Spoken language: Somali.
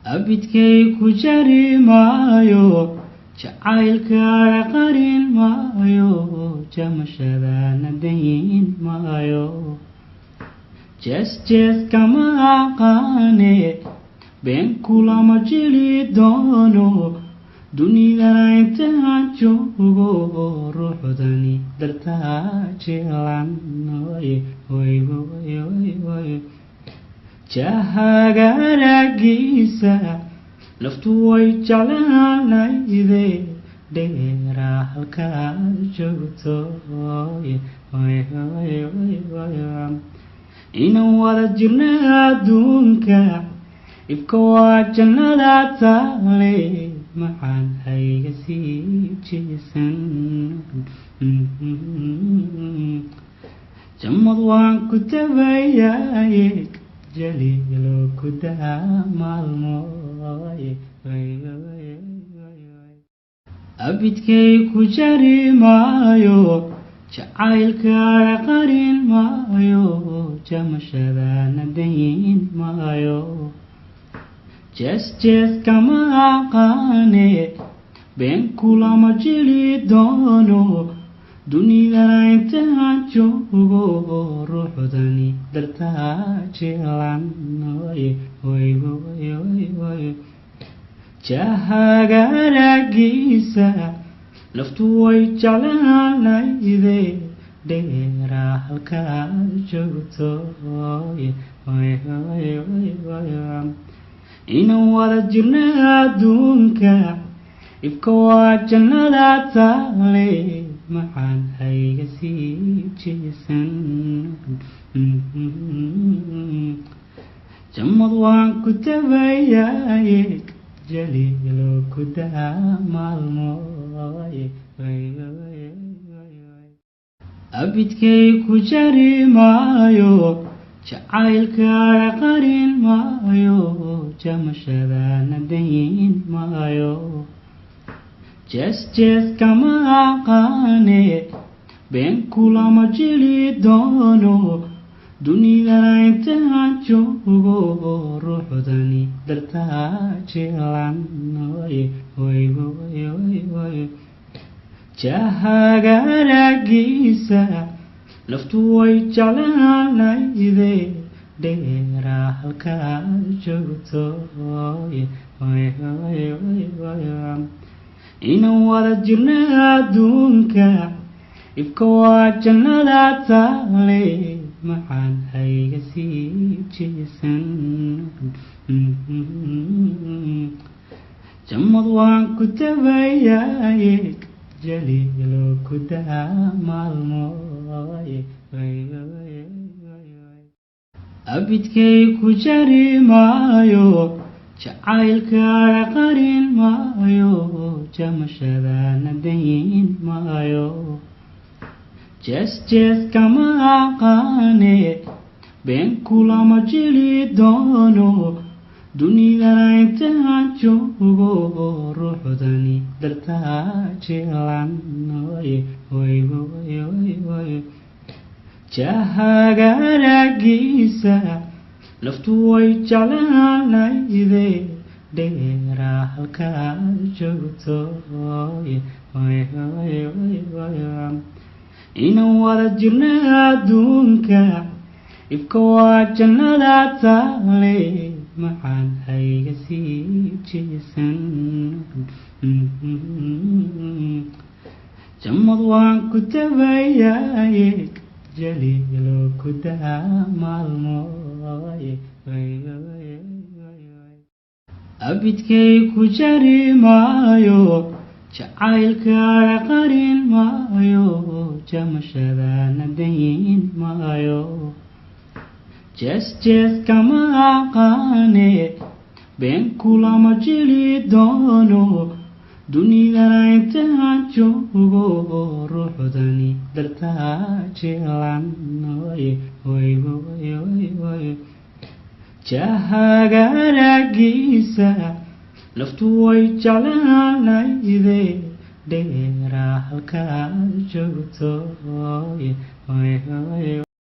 abidkay ku jari maayo, jacaylkaaga qarin maayo, jamashadana dayn maayo. Jees kama aqaane, been kulama jili doono, dunidana intaan joogo ruuxdani dartaa jilan. Jahaga aragiisa naftu way jeclaanayde, dheera halkaad joogto. Inaan wada jirna adduunka, ibka waa jannada taale, maxaan hayga sii jeesan. Jamad waan ku tabayaye, jaliilo ku daa maalmo. Abidkay ku jari maayo, jacaylkaaga qarin maayo, jamashadana dayn maayo. Jees kama aqaane, been kulama jili doono, dunidana intaan joogo ruuxdani dartaa jilan. Jahaga aragiisa naftu way jeclaanayde, dheera halkaad joogto. Inaan wada jirna adduunka, ibka waa jannada taale, maxaan hayga sii jeesan. Jamad waan ku tabayaye, jaliilo ku daa maalmo. Abidkay ku jari maayo, jacaylkaaga qarin maayo, jamashadana dayn maayo. Jees kama aqaane, been kulama jili doono, dunidana intaan joogo ruuxdani dartaa jilan. Jahaga aragiisa naftu way jeclaanayde, dheera halkaad joogto. Inaan wada jirna adduunka, ibka waa jannada taale, maxaan hayga sii jeesan. Jamad waan ku tabayaye, jaliilo ku daa maalmo. Abidkay ku jari maayo, jacaylkaaga qarin maayo, jamashadana dayn maayo. Jees kama aqaane, been kulama jili doono, dunidana intaan joogo ruuxdani dartaa jilan. Jahaga aragiisa naftu way jeclaanayde, dheera halkaad joogto. Inaan wada jirna adduunka, ibka waa jannada taale, maxaan hayga sii jeesan. Jamad waan ku tabayaye, jaliilo ku daa maalmo. Abidkay ku jari maayo, jacaylkaaga qarin maayo, jamashadana dayn maayo. Jees kama aqaane, been kulama jili doono, dunidana intaan joogo ruuxdani dartaa jilan. Jahaga aragiisa naftu way jeclaanayde, dheera halkaad joogto.